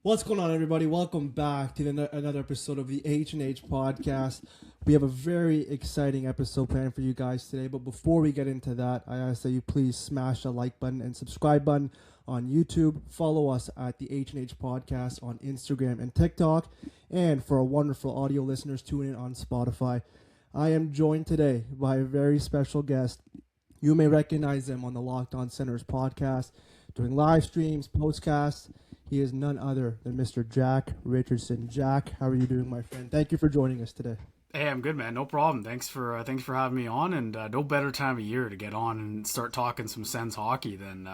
What's going on, everybody? Welcome back to another episode of the HnH Podcast. We have a very exciting episode planned for you guys today, but before we get into that, I ask that you please smash the like button and subscribe button on YouTube. Follow us at the HnH Podcast on Instagram and TikTok, and for our wonderful audio listeners, tune in on Spotify. I am joined today by a very special guest. You may recognize them on the Locked On Senators podcast, doing live streams, podcasts. He is none other than Mr. Jack Richardson. Jack, how are you doing, my friend? Thank you for joining us today. Hey, I'm good, man. No problem. Thanks for having me on, and no better time of year to get on and start talking some Sens hockey than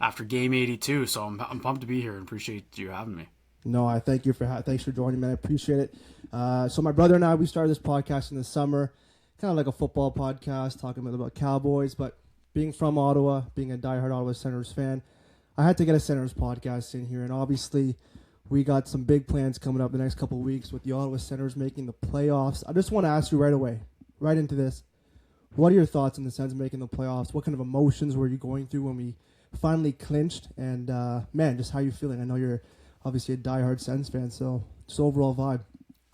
after Game 82. So I'm pumped to be here and appreciate you having me. No, I thank you thanks for joining me. I appreciate it. So my brother and I, we started this podcast in the summer, kind of like a football podcast, talking about Cowboys. But being from Ottawa, being a diehard Ottawa Senators fan, I had to get a Senators podcast in here, and obviously we got some big plans coming up the next couple of weeks with the Ottawa Senators making the playoffs. I just want to ask you right away, right into this, what are your thoughts on the Sens making the playoffs? What kind of emotions were you going through when we finally clinched? And, man, just how you feeling? I know you're obviously a diehard Sens fan, so just overall vibe.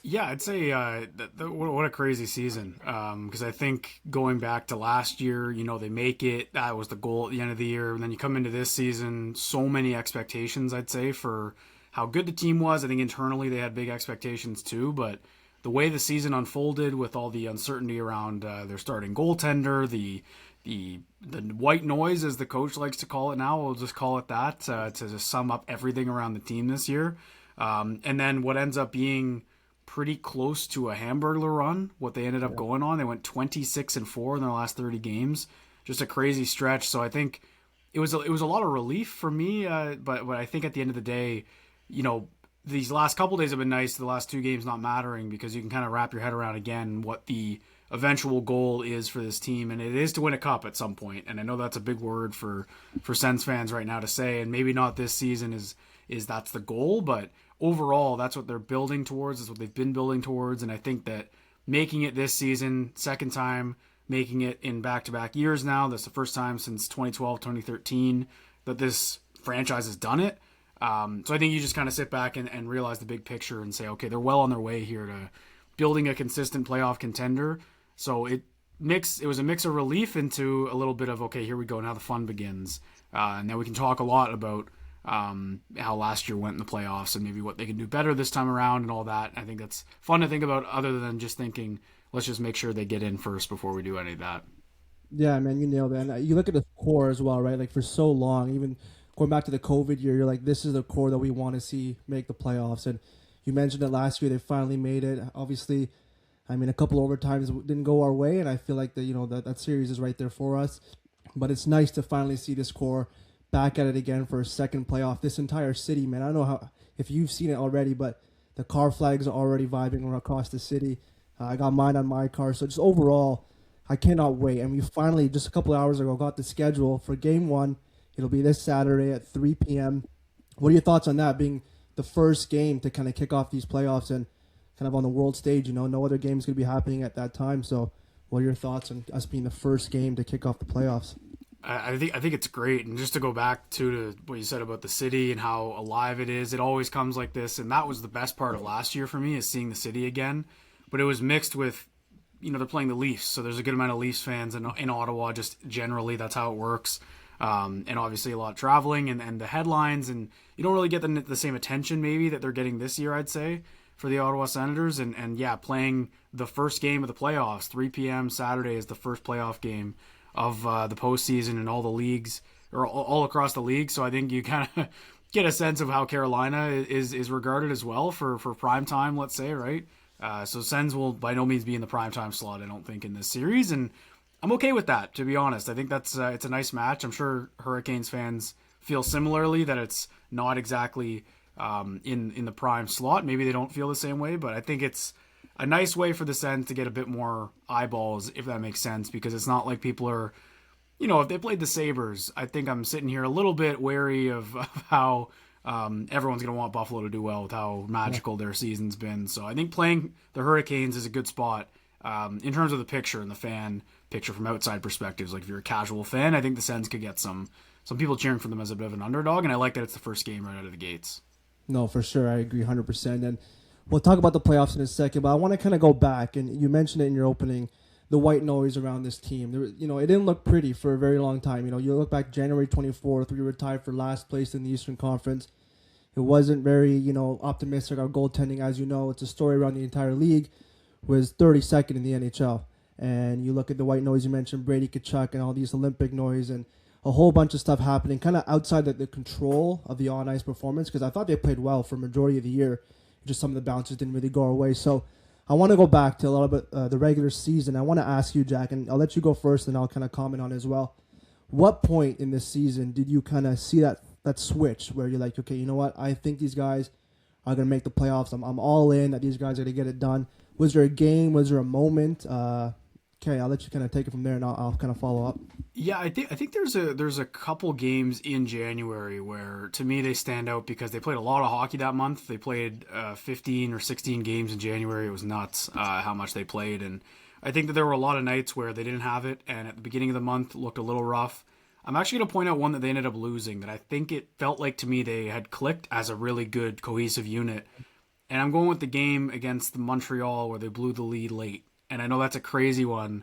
Yeah, I'd say what a crazy season. Because I think going back to last year, they make it. That was the goal at the end of the year. And then you come into this season, so many expectations, I'd say, for how good the team was. I think internally they had big expectations too. But the way the season unfolded with all the uncertainty around their starting goaltender, the white noise, as the coach likes to call it now, we'll just call it that, to just sum up everything around the team this year. And then what ends up being pretty close to a hamburger run, what they ended up going on. They went 26-4 in their last 30 games. Just a crazy stretch. So I think it was a lot of relief for me. But I think at the end of the day, these last couple days have been nice. The last two games not mattering because you can kind of wrap your head around again what the eventual goal is for this team, and it is to win a cup at some point. And I know that's a big word for Sens fans right now to say, and maybe not this season is that's the goal, but overall, that's what they're building towards. That's what they've been building towards. And I think that making it this season, second time, making it in back-to-back years now, that's the first time since 2012, 2013 that this franchise has done it. So I think you just kind of sit back and realize the big picture and say, okay, they're well on their way here to building a consistent playoff contender. So it was a mix of relief into a little bit of, okay, here we go, now the fun begins. And then we can talk a lot about how last year went in the playoffs and maybe what they can do better this time around and all that. I think that's fun to think about other than just thinking, let's just make sure they get in first before we do any of that. Yeah, man, you nailed it. And you look at the core as well, right? Like for so long, even going back to the COVID year, you're like, this is the core that we want to see make the playoffs. And you mentioned it last year, they finally made it. Obviously, I mean, a couple overtimes didn't go our way, and I feel like that series is right there for us. But it's nice to finally see this core back at it again for a second playoff. This entire city, man, I don't know if you've seen it already, but the car flags are already vibing across the city. I got mine on my car, so just overall, I cannot wait. And we finally, just a couple hours ago, got the schedule for Game 1. It'll be this Saturday at 3 p.m. What are your thoughts on that, being the first game to kind of kick off these playoffs and kind of on the world stage? No other games going to be happening at that time, so what are your thoughts on us being the first game to kick off the playoffs? I think it's great, and just to go back to what you said about the city and how alive it is, it always comes like this, and that was the best part of last year for me, is seeing the city again. But it was mixed with, they're playing the Leafs, so there's a good amount of Leafs fans in Ottawa. Just generally, that's how it works, and obviously a lot of traveling and the headlines, and you don't really get the same attention maybe that they're getting this year, I'd say, for the Ottawa Senators, and yeah, playing the first game of the playoffs, 3 p.m. Saturday is the first playoff game of the postseason and all the leagues, or all across the league. So I think you kind of get a sense of how Carolina is regarded as well for prime time, let's say, right? So Sens will by no means be in the prime time slot, I don't think, in this series, and I'm okay with that, to be honest. I think that's it's a nice match. I'm sure Hurricanes fans feel similarly, that it's not exactly in the prime slot. Maybe they don't feel the same way, but I think it's a nice way for the Sens to get a bit more eyeballs, if that makes sense, because it's not like people are, if they played the Sabres, I think I'm sitting here a little bit wary of how everyone's going to want Buffalo to do well with how magical their season's been. So I think playing the Hurricanes is a good spot in terms of the picture and the fan picture from outside perspectives. Like if you're a casual fan, I think the Sens could get some people cheering for them as a bit of an underdog, and I like that it's the first game right out of the gates. No, for sure. I agree 100%. And we'll talk about the playoffs in a second, but I want to kind of go back. And you mentioned it in your opening, the white noise around this team. It didn't look pretty for a very long time. You look back January 24th, we were tied for last place in the Eastern Conference. It wasn't very, optimistic. Our goaltending, as you know, it's a story around the entire league, was 32nd in the NHL. And you look at the white noise, you mentioned Brady Tkachuk and all these Olympic noise and a whole bunch of stuff happening kind of outside the control of the on-ice performance, because I thought they played well for a majority of the year. Just some of the bounces didn't really go our way. So I want to go back to a little bit the regular season. I want to ask you, Jack, and I'll let you go first and I'll kind of comment on it as well. What point in this season did you kind of see that switch where you're like, okay, you know what? I think these guys are going to make the playoffs. I'm all in that these guys are going to get it done. Was there a game? Was there a moment? Okay, I'll let you kind of take it from there, and I'll kind of follow up. Yeah, I think there's a couple games in January where to me they stand out because they played a lot of hockey that month. They played 15 or 16 games in January. It was nuts how much they played, and I think that there were a lot of nights where they didn't have it, and at the beginning of the month looked a little rough. I'm actually going to point out one that they ended up losing that I think it felt like to me they had clicked as a really good cohesive unit, and I'm going with the game against Montreal where they blew the lead late. And I know that's a crazy one,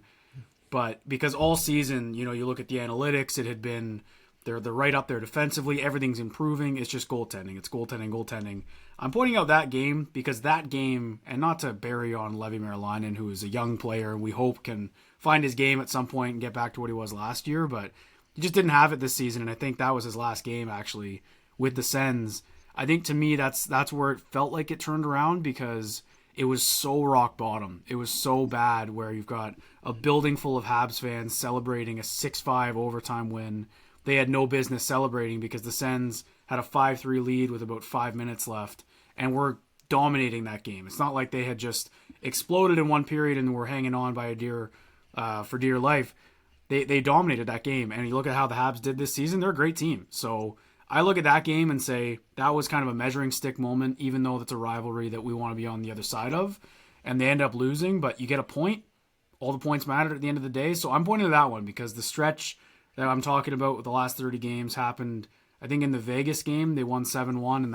but because all season, you look at the analytics, it had been they're right up there defensively. Everything's improving. It's just goaltending. It's goaltending. I'm pointing out that game because that game, and not to bury on Levi Merlainen, who is a young player and we hope can find his game at some point and get back to what he was last year, but he just didn't have it this season, and I think that was his last game actually with the Sens. I think to me that's where it felt like it turned around because it was so rock bottom. It was so bad where you've got a building full of Habs fans celebrating a 6-5 overtime win. They had no business celebrating because the Sens had a 5-3 lead with about 5 minutes left and were dominating that game. It's not like they had just exploded in one period and were hanging on by for dear life. They dominated that game. And you look at how the Habs did this season, they're a great team. So I look at that game and say that was kind of a measuring stick moment, even though it's a rivalry that we want to be on the other side of. And they end up losing, but you get a point. All the points matter at the end of the day. So I'm pointing to that one because the stretch that I'm talking about with the last 30 games happened, I think, in the Vegas game. They won 7-1, and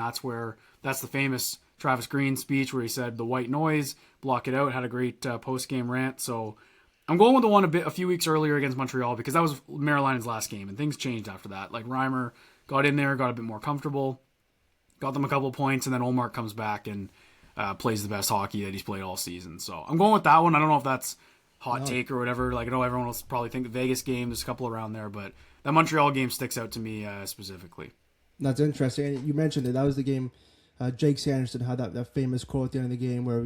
that's the famous Travis Green speech where he said the white noise, block it out, had a great post-game rant. So I'm going with the one a few weeks earlier against Montreal because that was Merlainen's last game, and things changed after that. Like Reimer got in there, got a bit more comfortable, got them a couple of points, and then Ullmark comes back and plays the best hockey that he's played all season. So I'm going with that one. I don't know if that's hot take or whatever. Like I know everyone will probably think the Vegas game, there's a couple around there, but that Montreal game sticks out to me specifically. That's interesting. And you mentioned it. That was the game Jake Sanderson had that famous quote at the end of the game where,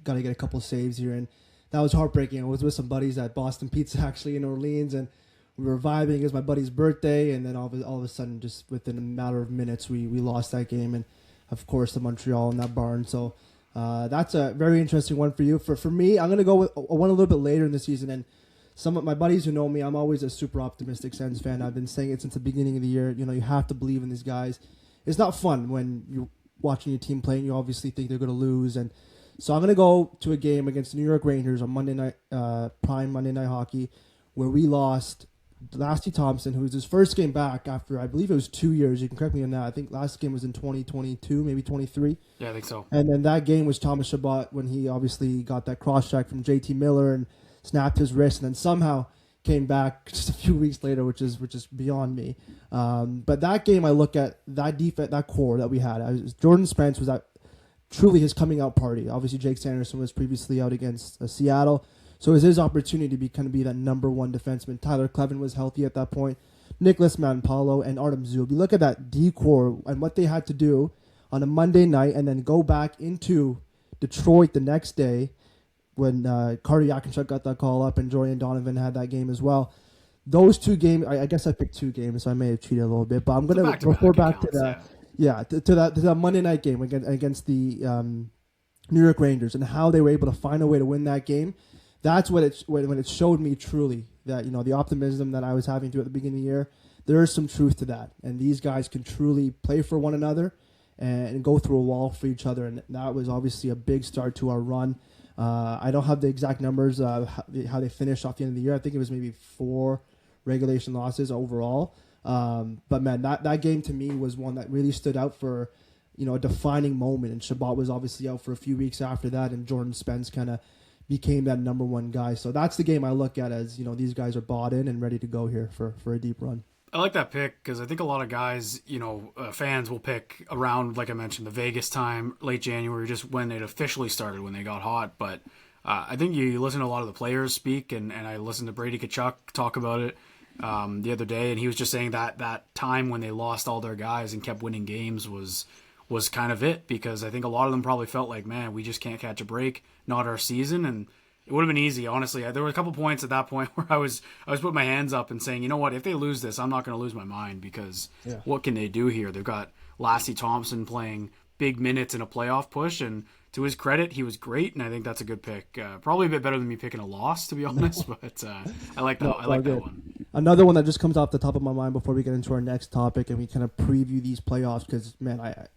got to get a couple of saves here. And that was heartbreaking. I was with some buddies at Boston Pizza actually in Orleans, and we were vibing. It was my buddy's birthday, and then all of a sudden, just within a matter of minutes, we lost that game, and of course the Montreal in that barn. So that's a very interesting one for you. For me, I'm gonna go with one a little bit later in the season, and some of my buddies who know me, I'm always a super optimistic Sens fan. I've been saying it since the beginning of the year. You have to believe in these guys. It's not fun when you're watching your team play and you obviously think they're gonna lose, and so I'm gonna go to a game against the New York Rangers on Monday night, prime Monday Night Hockey, where we lost Lasty Thompson, who was his first game back after, I believe it was 2 years. You can correct me on that. I think last game was in 2022, maybe 23. Yeah, I think so. And then that game was Thomas Chabot when he obviously got that cross-check from JT Miller and snapped his wrist and then somehow came back just a few weeks later, which is beyond me. But that game, I look at that defense, that core that we had. Jordan Spence was that truly his coming out party. Obviously, Jake Sanderson was previously out against Seattle. So it was his opportunity to be that number one defenseman. Tyler Clevin was healthy at that point. Nicholas Manpalo and Artem Zub. You look at that D-core and what they had to do on a Monday night and then go back into Detroit the next day when Carter Yakinchuk got that call up and Jordan Donovan had that game as well. Those two games, I guess I picked two games, so I may have cheated a little bit. But I'm going to refer back to that. Yeah, to that Monday night game against the New York Rangers and how they were able to find a way to win that game. That's when it showed me truly that the optimism that I was having at the beginning of the year, there is some truth to that, and these guys can truly play for one another and go through a wall for each other, and that was obviously a big start to our run. I don't have the exact numbers how they finished off the end of the year. I think it was maybe 4 regulation losses overall. But man, that game to me was one that really stood out for a defining moment. And Shabbat was obviously out for a few weeks after that, and Jordan Spence kind of became that number one guy. So that's the game I look at as, these guys are bought in and ready to go here for a deep run. I like that pick because I think a lot of guys, fans will pick around, like I mentioned, the Vegas time, late January, just when it officially started, when they got hot. But I think you listen to a lot of the players speak, and I listened to Brady Tkachuk talk about it the other day, and he was just saying that time when they lost all their guys and kept winning games was kind of it, because I think a lot of them probably felt like, man, we just can't catch a break, not our season, and it would have been easy, honestly. There were a couple points at that point where I was putting my hands up and saying, you know what, if they lose this, I'm not going to lose my mind, because what can they do here? They've got Lassie Thompson playing big minutes in a playoff push, and to his credit, he was great, and I think that's a good pick. Probably a bit better than me picking a loss, to be honest, but I like that. I like that one. Another one that just comes off the top of my mind before we get into our next topic and we kind of preview these playoffs, because, man,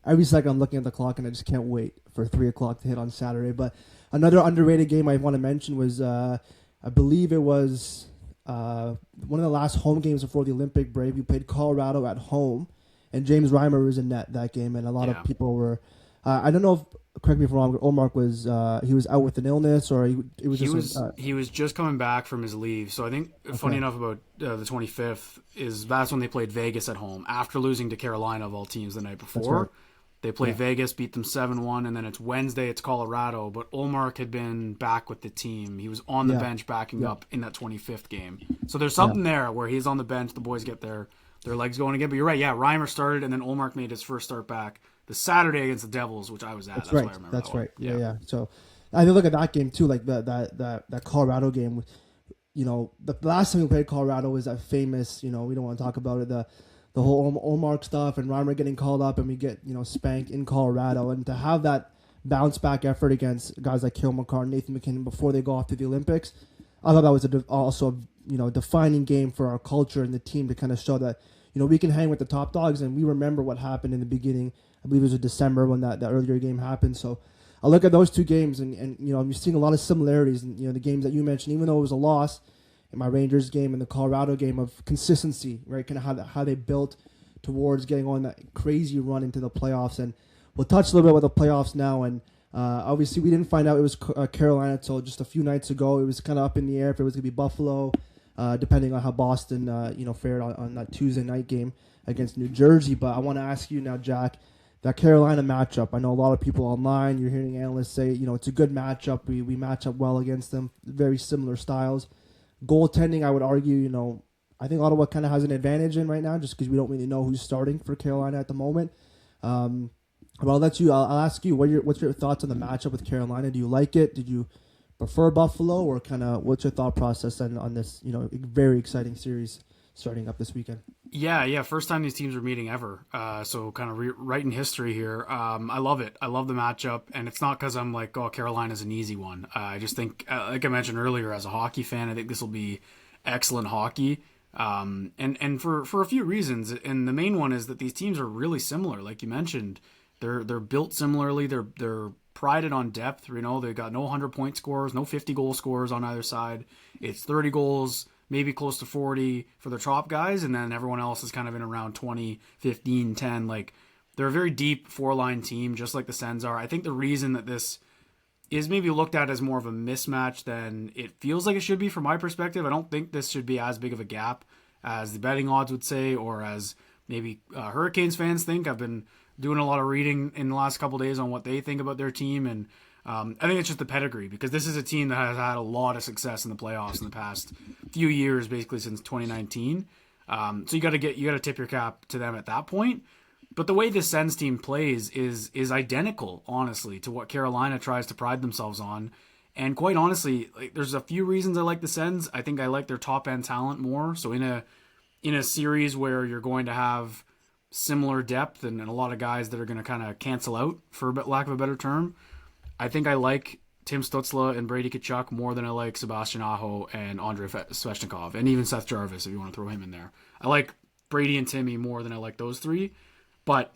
every second I'm looking at the clock and I just can't wait for 3 o'clock to hit on Saturday. But another underrated game I want to mention was, I believe it was one of the last home games before the Olympic break. We played Colorado at home, and James Reimer was in net that game, and a lot of people were. I don't know if, correct me if I'm wrong, Ullmark was he was out with an illness, or he was just coming back from his leave. So I think funny enough about the 25th is that's when they played Vegas at home after losing to Carolina of all teams the night before. Right. They played Vegas, beat them 7-1, and then it's Wednesday, it's Colorado. But Ullmark had been back with the team. He was on the bench backing up in that 25th game. So there's something there where he's on the bench, the boys get their legs going again. But you're right, Reimer started, and then Ullmark made his first start back the Saturday against the Devils, which I was at. That's right. Why I remember That's that right. One. Yeah. So I look at that game too, like that Colorado game. The last time we played Colorado was that famous. We don't want to talk about it. The whole Ullmark stuff and Reimer getting called up, and we get spanked in Colorado, and to have that bounce back effort against guys like Cale Makar, Nathan MacKinnon before they go off to the Olympics, I thought that was also defining game for our culture and the team to kind of show that we can hang with the top dogs, and we remember what happened in the beginning. I believe it was in December when that earlier game happened. So I look at those two games, and I'm seeing a lot of similarities in the games that you mentioned, even though it was a loss in my Rangers game and the Colorado game, of consistency, right? Kind of how they built towards getting on that crazy run into the playoffs. And we'll touch a little bit about the playoffs now. And obviously we didn't find out it was Carolina until just a few nights ago. It was kind of up in the air if it was going to be Buffalo, depending on how Boston fared on that Tuesday night game against New Jersey. But I want to ask you now, Jack, that Carolina matchup. I know a lot of people online, you're hearing analysts say, it's a good matchup. We match up well against them. Very similar styles. Goaltending, I would argue, I think Ottawa kind of has an advantage in right now just because we don't really know who's starting for Carolina at the moment. But I'll ask you, what's your thoughts on the matchup with Carolina? Do you like it? Did you prefer Buffalo, or kind of what's your thought process on this, very exciting series starting up this weekend? Yeah. First time these teams are meeting ever. So kind of writing history here. I love it. I love the matchup, and it's not because I'm like, oh, Carolina's an easy one. I just think, like I mentioned earlier, as a hockey fan, I think this will be excellent hockey. And for a few reasons, and the main one is that these teams are really similar. Like you mentioned, they're built similarly. They're prided on depth. They've got no 100-point scorers, no 50-goal scorers on either side. It's 30 goals. Maybe close to 40 for the top guys, and then everyone else is kind of in around 20, 15, 10. Like, they're a very deep four-line team, just like the Sens are. I think the reason that this is maybe looked at as more of a mismatch than it feels like it should be from my perspective. I don't think this should be as big of a gap as the betting odds would say, or as maybe Hurricanes fans think. I've been doing a lot of reading in the last couple of days on what they think about their team, and I think it's just the pedigree, because this is a team that has had a lot of success in the playoffs in the past few years, basically since 2019. So you got to tip your cap to them at that point. But the way this Sens team plays is identical, honestly, to what Carolina tries to pride themselves on. And quite honestly, like, there's a few reasons I like the Sens. I think I like their top end talent more. So in a series where you're going to have similar depth and a lot of guys that are going to kind of cancel out, for lack of a better term, I think I like Tim Stützle and Brady Tkachuk more than I like Sebastian Aho and Andrei Svechnikov, and even Seth Jarvis, if you want to throw him in there. I like Brady and Timmy more than I like those three, but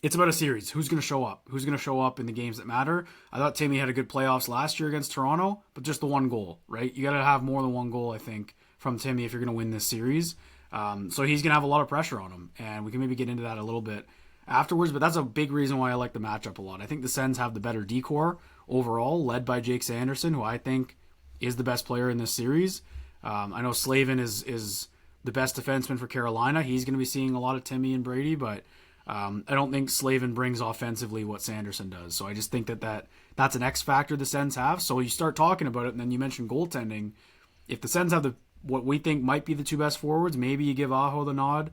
it's about a series. Who's going to show up? Who's going to show up in the games that matter? I thought Timmy had a good playoffs last year against Toronto, but just the one goal, right? You got to have more than one goal, I think, from Timmy if you're going to win this series. So he's going to have a lot of pressure on him, and we can maybe get into that a little bit afterwards, but that's a big reason why I like the matchup a lot. I think the Sens have the better decor overall, led by Jake Sanderson, who I think is the best player in this series. I know Slavin is the best defenseman for Carolina. He's going to be seeing a lot of Timmy and Brady, but I don't think Slavin brings offensively what Sanderson does. So I just think that's an X factor the Sens have. So you start talking about it, and then you mentioned goaltending. If the Sens have what we think might be the two best forwards, maybe you give Aho the nod,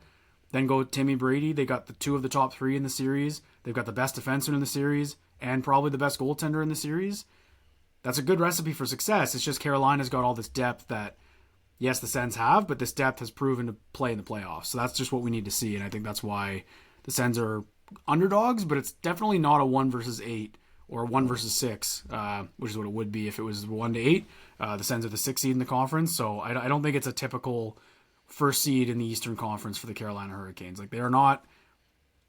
then go Timmy Brady. They got the two of the top three in the series. They've got the best defenseman in the series and probably the best goaltender in the series. That's a good recipe for success. It's just Carolina's got all this depth that, yes, the Sens have, but this depth has proven to play in the playoffs. So that's just what we need to see, and I think that's why the Sens are underdogs, but it's definitely not a 1 versus 8 or 1 versus 6, which is what it would be if it was 1 to 8. The Sens are the 6th seed in the conference, so I don't think it's a typical first seed in the Eastern Conference for the Carolina Hurricanes. Like, they are not.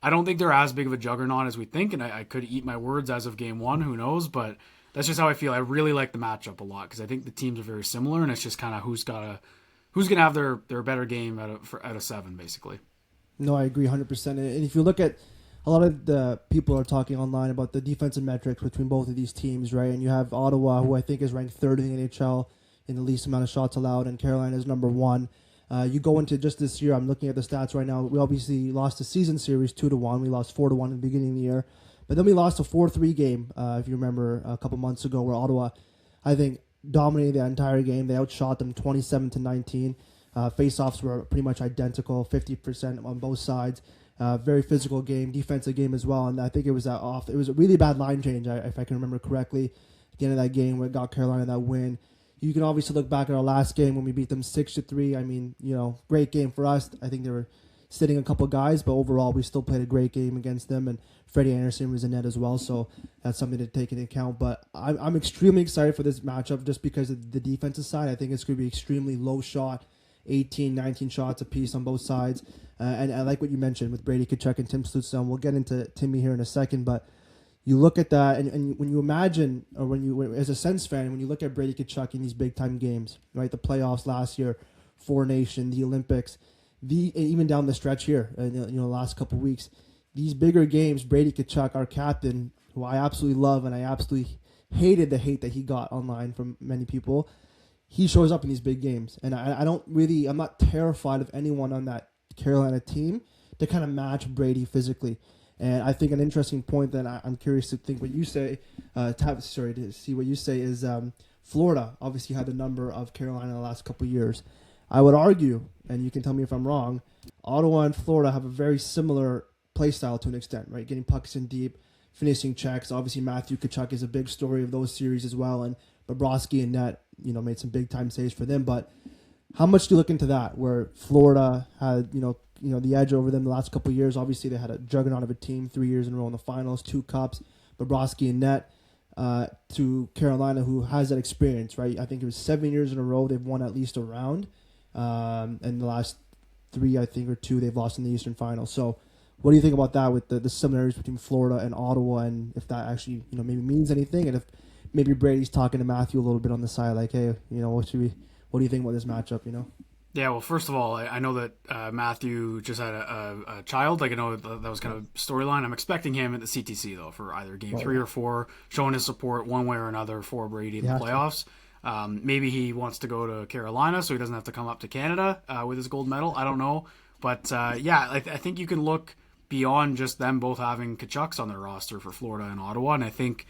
I don't think they're as big of a juggernaut as we think, and I could eat my words as of game 1. Who knows? But that's just how I feel. I really like the matchup a lot because I think the teams are very similar, and it's just kind of who's gonna have their better game out of 7, basically. No, I agree 100%. And if you look at a lot of the people are talking online about the defensive metrics between both of these teams, right? And you have Ottawa, who I think is ranked 3rd in the NHL in the least amount of shots allowed, and Carolina is number 1. You go into just this year, I'm looking at the stats right now. We obviously lost the season series 2-1. We lost 4-1 in the beginning of the year. But then we lost a 4-3 game, if you remember, a couple months ago, where Ottawa, I think, dominated the entire game. They outshot them 27-19. Face-offs were pretty much identical, 50% on both sides. Very physical game, defensive game as well. And I think it was it was a really bad line change, if I can remember correctly, at the end of that game where it got Carolina that win. You can obviously look back at our last game when we beat them 6-3. I mean, great game for us. I think they were sitting a couple guys, but overall we still played a great game against them, and Freddie Anderson was in net as well, so that's something to take into account. But I'm extremely excited for this matchup just because of the defensive side. I think it's going to be extremely low shot, 18, 19 shots apiece on both sides. And I like what you mentioned with Brady Tkachuk and Tim Stützle. We'll get into Timmy here in a second, but you look at that, and when you imagine, or as a Sens fan, when you look at Brady Tkachuk in these big-time games, right, the playoffs last year, Four Nation, the Olympics, even down the stretch here, the last couple of weeks, these bigger games, Brady Tkachuk, our captain, who I absolutely love, and I absolutely hated the hate that he got online from many people, he shows up in these big games. And I'm not terrified of anyone on that Carolina team to kind of match Brady physically. And I think an interesting point that I'm curious to think what you say, to see what you say is Florida obviously had the number of Carolina in the last couple of years. I would argue, and you can tell me if I'm wrong, Ottawa and Florida have a very similar play style to an extent, right? Getting pucks in deep, finishing checks. Obviously, Matthew Tkachuk is a big story of those series as well, and Bobrovsky and net, made some big time saves for them. But how much do you look into that, where Florida had, the edge over them the last couple of years? Obviously, they had a juggernaut of a team 3 years in a row in the finals, 2 cups, Bobrovsky and net, to Carolina, who has that experience, right? I think it was 7 years in a row they've won at least a round. And the last 3, I think, or 2, they've lost in the Eastern Final. So what do you think about that with the similarities between Florida and Ottawa, and if that actually, maybe means anything, and if maybe Brady's talking to Matthew a little bit on the side, like, hey, what do you think about this matchup, Yeah, well, first of all, I know that Matthew just had a child. Like, I know that was kind of storyline. I'm expecting him at the CTC, though, for either game 3 or 4, showing his support one way or another for Brady in the playoffs. Maybe he wants to go to Carolina so he doesn't have to come up to Canada with his gold medal. I don't know. But, I think you can look beyond just them both having Kachucks on their roster for Florida and Ottawa. And I think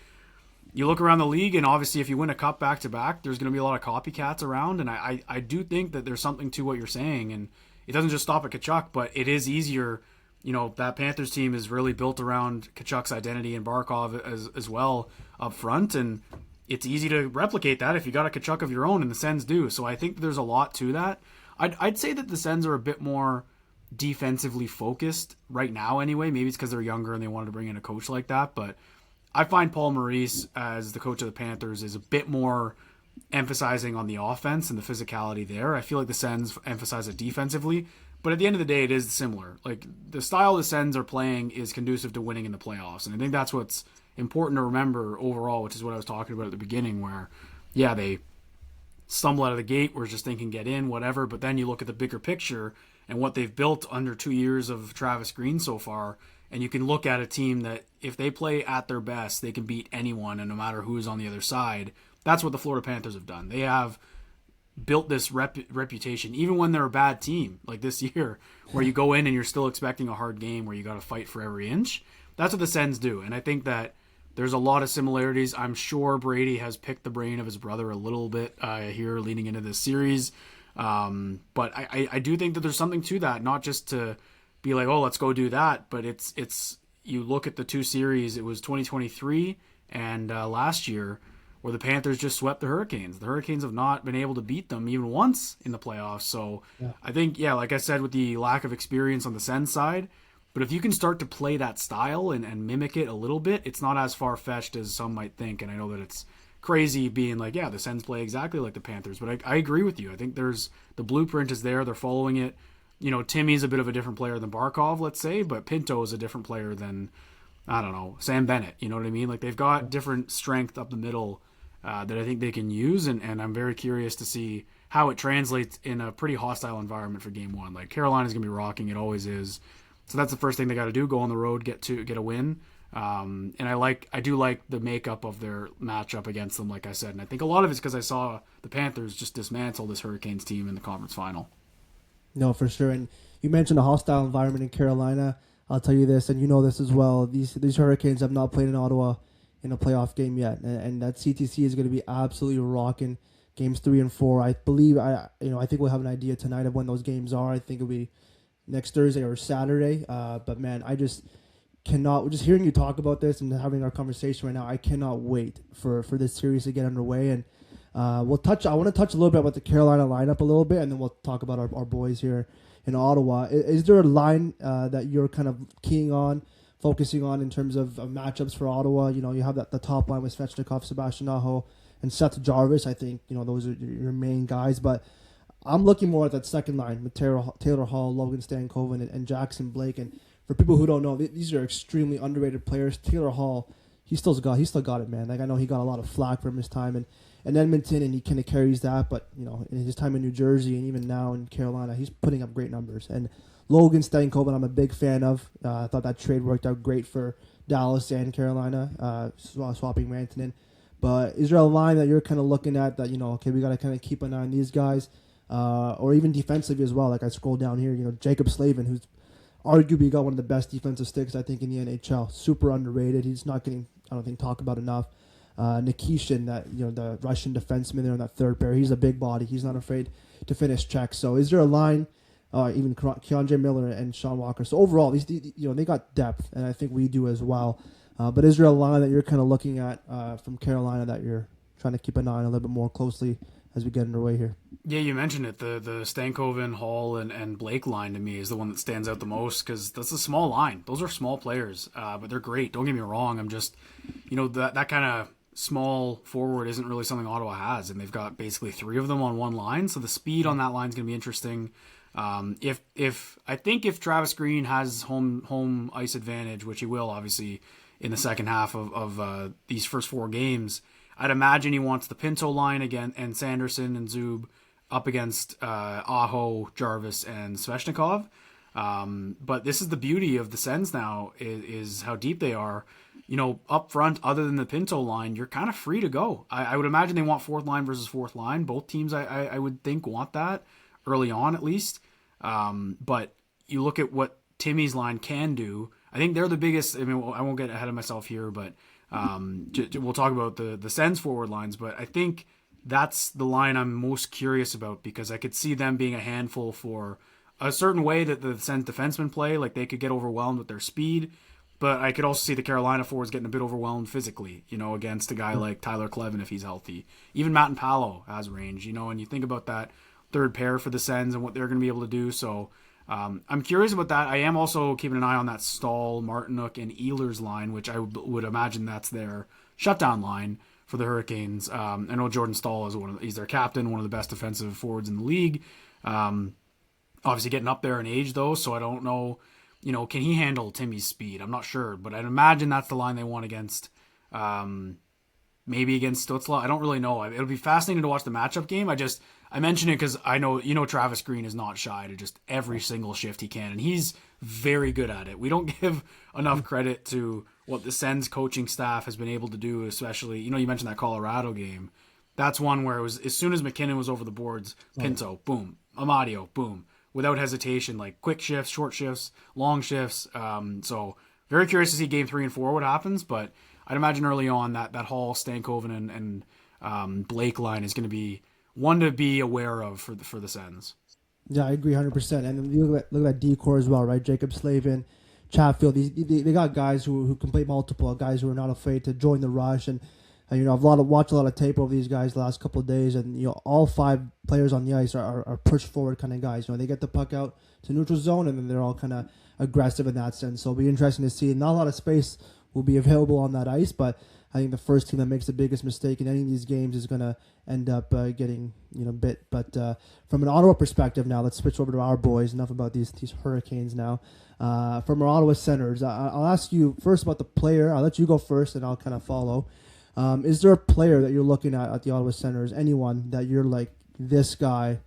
you look around the league, and obviously if you win a cup back-to-back, there's going to be a lot of copycats around. And I do think that there's something to what you're saying. And it doesn't just stop at Tkachuk, but it is easier. That Panthers team is really built around Tkachuk's identity and Barkov as well up front. And it's easy to replicate that if you got a Tkachuk of your own, and the Sens do. So I think there's a lot to that. I'd say that the Sens are a bit more defensively focused right now anyway. Maybe it's because they're younger and they wanted to bring in a coach like that. But I find Paul Maurice, as the coach of the Panthers, is a bit more emphasizing on the offense and the physicality there. I feel like the Sens emphasize it defensively. But at the end of the day, it is similar. Like, the style the Sens are playing is conducive to winning in the playoffs. And I think that's what's important to remember overall, which is what I was talking about at the beginning, where, they stumble out of the gate. We're just thinking get in, whatever. But then you look at the bigger picture and what they've built under 2 years of Travis Green so far, And you can look at a team that if they play at their best, they can beat anyone, and no matter who's on the other side. That's what the Florida Panthers have done. They have built this reputation, even when they're a bad team, like this year, where you go in and you're still expecting a hard game where you got to fight for every inch. That's what the Sens do. And I think that there's a lot of similarities. I'm sure Brady has picked the brain of his brother a little bit here leading into this series. But I do think that there's something to that, not just to be like, oh, let's go do that. But it's you look at the two series, it was 2023 and last year, where the Panthers just swept the Hurricanes. The Hurricanes have not been able to beat them even once in the playoffs. So yeah. I think, like I said, with the lack of experience on the Sens side, but if you can start to play that style and mimic it a little bit, it's not as far-fetched as some might think. And I know that it's crazy being like, the Sens play exactly like the Panthers. But I agree with you. I think the blueprint is there. They're following it. Timmy's a bit of a different player than Barkov, let's say, but Pinto is a different player than, I don't know, Sam Bennett. You know what I mean? Like, they've got different strength up the middle that I think they can use, and I'm very curious to see how it translates in a pretty hostile environment for Game 1. Like, Carolina's going to be rocking. It always is. So that's the first thing they got to do, go on the road, get a win. And I do like the makeup of their matchup against them, like I said. And I think a lot of it's because I saw the Panthers just dismantle this Hurricanes team in the conference final. No, for sure. And you mentioned a hostile environment in Carolina. I'll tell you this, and you know this as well. These Hurricanes have not played in Ottawa in a playoff game yet, and that CTC is going to be absolutely rocking. Games 3 and 4, I believe. I think we'll have an idea tonight of when those games are. I think it'll be next Thursday or Saturday. But man, I just cannot. Just hearing you talk about this and having our conversation right now, I cannot wait for this series to get underway. And I want to touch a little bit about the Carolina lineup a little bit, and then we'll talk about our boys here in Ottawa. Is there a line that you're kind of keying on, focusing on in terms of matchups for Ottawa? You have the top line with Svechnikov, Sebastian Aho, and Seth Jarvis. I think those are your main guys, but I'm looking more at that second line with Taylor Hall, Logan Stankoven, and Jackson Blake. And for people who don't know, these are extremely underrated players. Taylor Hall, he still got it, man. Like, I know he got a lot of flack from his time in Edmonton, and he kind of carries that. But in his time in New Jersey and even now in Carolina, he's putting up great numbers. And Logan Stankoven, I'm a big fan of. I thought that trade worked out great for Dallas and Carolina, swapping Rantanen. But is there a line that you're kind of looking at that, okay, we got to kind of keep an eye on these guys, or even defensively as well? Like, I scroll down here, Jacob Slavin, who's arguably got one of the best defensive sticks, I think, in the NHL. Super underrated. He's not getting, I don't think, talked about enough. Nikishin, that the Russian defenseman there on that third pair, he's a big body. He's not afraid to finish checks. So is there a line? Even Keandre Miller and Sean Walker. So overall, they got depth, and I think we do as well. But is there a line that you're kind of looking at from Carolina that you're trying to keep an eye on a little bit more closely as we get underway here? Yeah, you mentioned it. The Stankoven, Hall, and Blake line to me is the one that stands out the most because that's a small line. Those are small players, but they're great. Don't get me wrong. I'm just, that kind of small forward isn't really something Ottawa has, and they've got basically 3 of them on one line. So the speed on that line is going to be interesting. If Travis Green has home ice advantage, which he will obviously in the second half of these first 4 games, I'd imagine he wants the Pinto line again and Sanderson and Zub up against Aho, Jarvis, and Svechnikov. But this is the beauty of the Sens now is how deep they are. Up front, other than the Pinto line, you're kind of free to go. I would imagine they want 4th line versus 4th line. Both teams, I would think, want that early on at least. But you look at what Timmy's line can do. I think they're the biggest. I mean, I won't get ahead of myself here, but we'll talk about the Sens forward lines. But I think that's the line I'm most curious about because I could see them being a handful for a certain way that the Sens defensemen play. Like, they could get overwhelmed with their speed. But I could also see the Carolina forwards getting a bit overwhelmed physically, against a guy like Tyler Klevin if he's healthy. Even Matt and Palo has range, and you think about that third pair for the Sens and what they're going to be able to do. So I'm curious about that. I am also keeping an eye on that Stahl, Martinook, and Ehlers line, which I would imagine that's their shutdown line for the Hurricanes. I know Jordan Stahl he's their captain, one of the best defensive forwards in the league. Obviously getting up there in age though, so I don't know. Can he handle Timmy's speed? I'm not sure, but I'd imagine that's the line they want against, maybe against Stutzla. I don't really know. It'll be fascinating to watch the matchup game. I I mention it because I know, Travis Green is not shy to just every single shift he can, and he's very good at it. We don't give enough credit to what the Sens coaching staff has been able to do, especially, you mentioned that Colorado game. That's one where it was, as soon as McKinnon was over the boards, Pinto, boom, Amadio, boom, without hesitation, like quick shifts, short shifts, long shifts. So very curious to see game 3 and 4 what happens, but I'd imagine early on that Hall, Stankoven, and Blake line is going to be one to be aware of for the Sens. Yeah, I agree 100%. And then you look at that D-core as well, right? Jacob Slavin, Chatfield. They got guys who can play multiple, guys who are not afraid to join the rush. And I've watched a lot of tape over these guys the last couple of days, and all 5 players on the ice are push forward kind of guys. They get the puck out to neutral zone, and then they're all kind of aggressive in that sense. So it'll be interesting to see. Not a lot of space will be available on that ice, but I think the first team that makes the biggest mistake in any of these games is going to end up getting bit. But from an Ottawa perspective now, let's switch over to our boys. Enough about these Hurricanes now. From our Ottawa Senators, I'll ask you first about the player. I'll let you go first, and I'll kind of follow. Is there a player that you're looking at the Ottawa Senators, anyone that you're like, this guy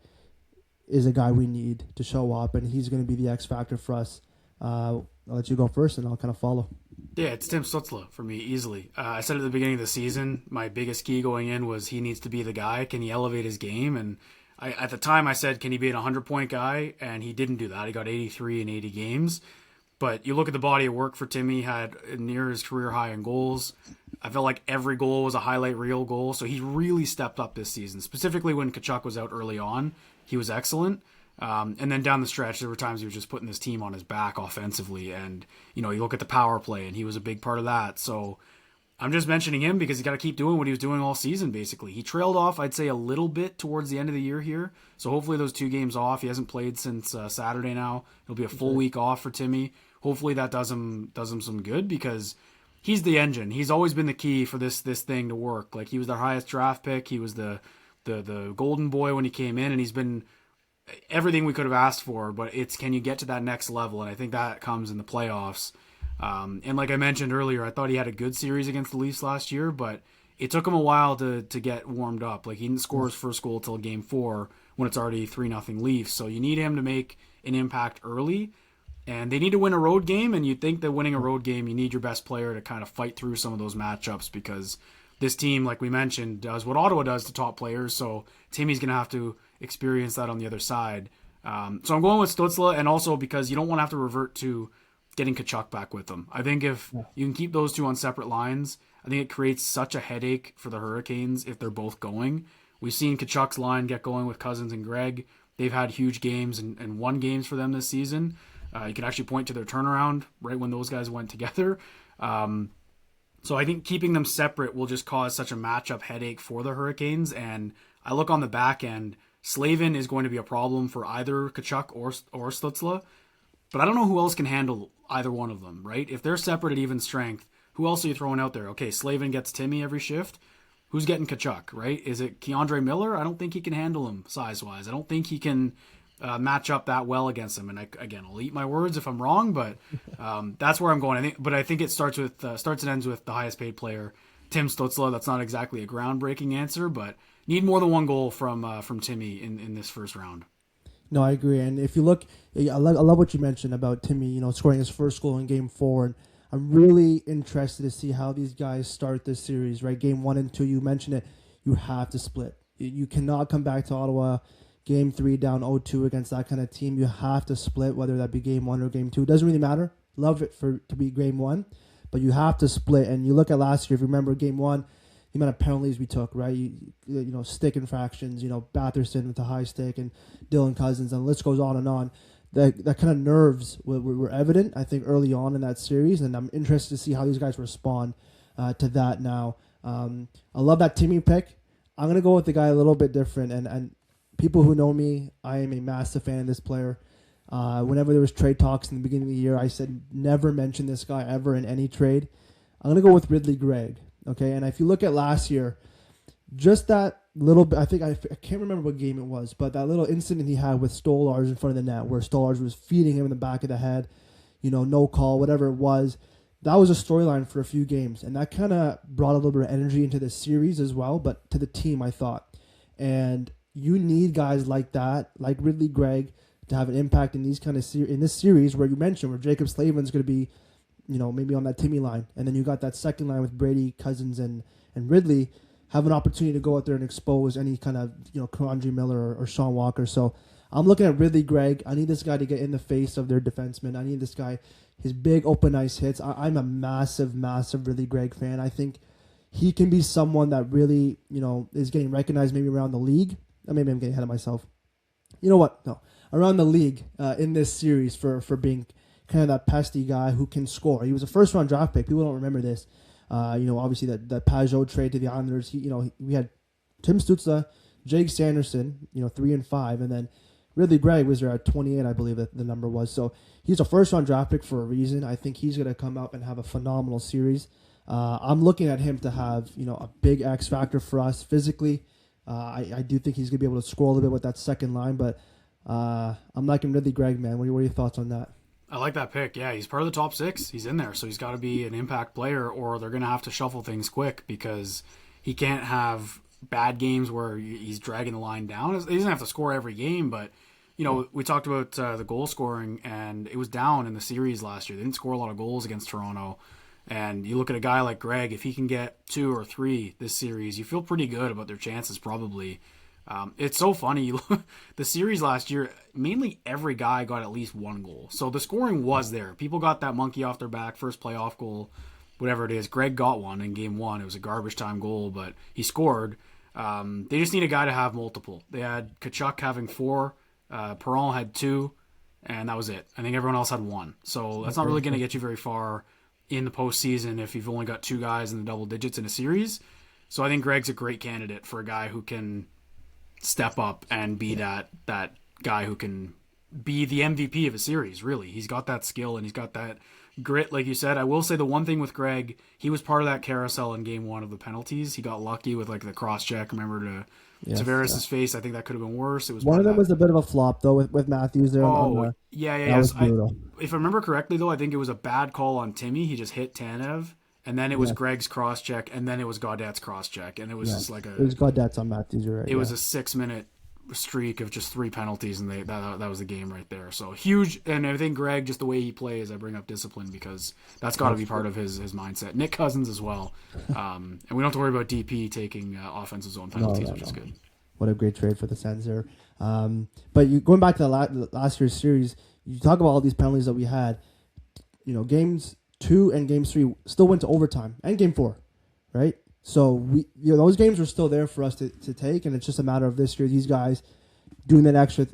is a guy we need to show up, and he's going to be the X factor for us? I'll let you go first, and I'll kind of follow. Yeah, it's Tim Stützle for me, easily. I said at the beginning of the season, my biggest key going in was he needs to be the guy. Can he elevate his game? And at the time I said, can he be an 100-point guy? And he didn't do that. He got 83 in 80 games. But you look at the body of work for Timmy, had near his career high in goals. I felt like every goal was a highlight reel goal. So he really stepped up this season. Specifically when Tkachuk was out early on, he was excellent. And then down the stretch, there were times he was just putting this team on his back offensively. And, you look at the power play, and he was a big part of that. So I'm just mentioning him because he's got to keep doing what he was doing all season, basically. He trailed off, I'd say, a little bit towards the end of the year here. So hopefully those 2 games off. He hasn't played since Saturday now. It'll be a full week off for Timmy. Hopefully that does him some good because he's the engine. He's always been the key for this thing to work. Like, he was their highest draft pick. He was the golden boy when he came in, and he's been everything we could have asked for, but it's, can you get to that next level? And I think that comes in the playoffs. And like I mentioned earlier, I thought he had a good series against the Leafs last year, but it took him a while to get warmed up. Like, he didn't score his first goal till game 4 when it's already 3-0 Leafs. So you need him to make an impact early, and they need to win a road game. And you think that winning a road game, you need your best player to kind of fight through some of those matchups, because this team, like we mentioned, does what Ottawa does to top players. So Timmy's going to have to experience that on the other side. So I'm going with Stützle, and also because you don't want to have to revert to getting Tkachuk back with them. I think if you can keep those 2 on separate lines, I think it creates such a headache for the Hurricanes if they're both going. We've seen Kachuk's line get going with Cousins and Gregg. They've had huge games and won games for them this season. You can actually point to their turnaround right when those guys went together. So I think keeping them separate will just cause such a matchup headache for the Hurricanes. And I look on the back end, Slavin is going to be a problem for either Tkachuk or Stützle, but I don't know who else can handle either one of them, right? If they're separate at even strength, who else are you throwing out there? Okay, Slavin gets Timmy every shift. Who's getting Tkachuk, right? Is it Keandre Miller? I don't think he can handle him size-wise. I don't think he can match up that well against him. And I'll eat my words if I'm wrong, but that's where I'm going. I think it starts and ends with the highest paid player, Tim Stützle. That's not exactly a groundbreaking answer, but need more than one goal from Timmy in this first round. No, I agree. And if you look, I love what you mentioned about Timmy, scoring his first goal in Game 4. And I'm really interested to see how these guys start this series, right? Game 1 and 2, you mentioned it. You have to split. You cannot come back to Ottawa Game 3 down 0-2 against that kind of team. You have to split, whether that be Game 1 or Game 2. It doesn't really matter. Love it to be Game 1, but you have to split. And you look at last year, if you remember Game 1, the amount of penalties we took, right? Stick infractions, Batherson with the high stick and Dylan Cousins, and the list goes on and on. That kind of nerves were evident, I think, early on in that series, and I'm interested to see how these guys respond to that now. I love that Timmy pick. I'm going to go with the guy a little bit different, and people who know me, I am a massive fan of this player. Whenever there was trade talks in the beginning of the year, I said never mention this guy ever in any trade. I'm going to go with Ridley Gregg. Okay, and if you look at last year, just that little bit, I can't remember what game it was, but that little incident he had with Stolarz in front of the net where Stolarz was feeding him in the back of the head, no call, whatever it was, that was a storyline for a few games. And that kind of brought a little bit of energy into the series as well, but to the team, I thought. And, you need guys like that, like Ridley Gregg, to have an impact in these kind of in this series where you mentioned where Jacob Slavin's going to be, maybe on that Timmy line, and then you got that second line with Brady, Cousins, and Ridley have an opportunity to go out there and expose any kind of K'Andre Miller or Sean Walker. So I'm looking at Ridley Gregg. I need this guy to get in the face of their defenseman. I need this guy, his big open ice hits. I'm a massive, massive Ridley Gregg fan. I think he can be someone that really, is getting recognized maybe around the league. Maybe I'm getting ahead of myself. You know what? No. Around the league in this series for being kind of that pesty guy who can score. He was a first-round draft pick. People don't remember this. Obviously that Pajot trade to the Islanders. We had Tim Stützle, Jake Sanderson, 3 and 5, and then Ridley Gregg was there at 28, I believe that the number was. So he's a first-round draft pick for a reason. I think he's going to come up and have a phenomenal series. I'm looking at him to have, a big X factor for us physically. I do think he's going to be able to score a little bit with that second line, but I'm liking Ridley Gregg, man. What are your thoughts on that? I like that pick. Yeah, he's part of the top 6. He's in there, so he's got to be an impact player, or they're going to have to shuffle things quick because he can't have bad games where he's dragging the line down. He doesn't have to score every game, but we talked about the goal scoring, and it was down in the series last year. They didn't score a lot of goals against Toronto. And you look at a guy like Gregg, if he can get 2 or 3 this series, you feel pretty good about their chances probably. It's so funny. The series last year, mainly every guy got at least 1 goal. So the scoring was there. People got that monkey off their back, first playoff goal, whatever it is. Gregg got one in game 1. It was a garbage time goal, but he scored. They just need a guy to have multiple. They had Tkachuk having 4, Perron had 2, and that was it. I think everyone else had 1. So that's not really going to get you very far in the postseason if you've only got 2 guys in the double digits in a series. So I think Gregg's a great candidate for a guy who can step up and be that guy who can be the MVP of a series, really. He's got that skill and he's got that grit, like you said. I will say the one thing with Gregg, he was part of that carousel in game 1 of the penalties. He got lucky with the cross check, remember, to Tavares' face. I think that could have been worse. It was one of them was a bit of a flop though with Matthews there. Yeah. If I remember correctly though, I think it was a bad call on Timmy. He just hit Tanev, and then it was Gregg's cross check, and then it was Gaudette's cross check, and it was just it was Gaudette's on Matthews. You're right. It was a 6-minute streak of just 3 penalties, and that was the game right there. So huge, and I think Gregg, just the way he plays, I bring up discipline because that's got to be part of his mindset. Nick Cousins as well, and we don't have to worry about DP taking offensive zone penalties, which is good. What a great trade for the Sens there. But going back to the last year's series, you talk about all these penalties that we had. Games 2 and Game 3 still went to overtime, and Game 4, right? So those games were still there for us to take, and it's just a matter of this year. These guys doing that extra,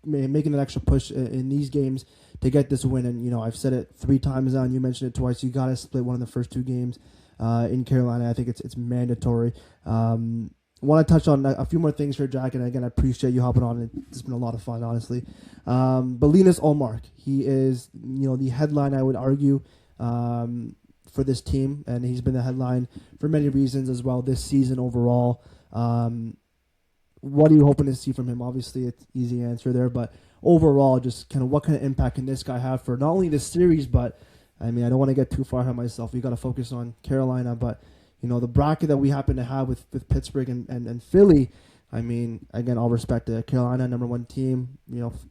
making an extra push in these games to get this win. And I've said it 3 times now, and you mentioned it twice. You got to split one of the first 2 games in Carolina. I think it's mandatory. I want to touch on a few more things here, Jack, and again, I appreciate you hopping on. It's been a lot of fun, honestly. But Linus Ullmark, he is the headline, I would argue, for this team, and he's been the headline for many reasons as well this season overall. What are you hoping to see from him? Obviously, it's easy answer there, but overall, just kind of what kind of impact can this guy have for not only this series, but I don't want to get too far ahead of myself. We got to focus on Carolina, but the bracket that we happen to have with Pittsburgh and Philly. Again, all respect to Carolina, number 1 team.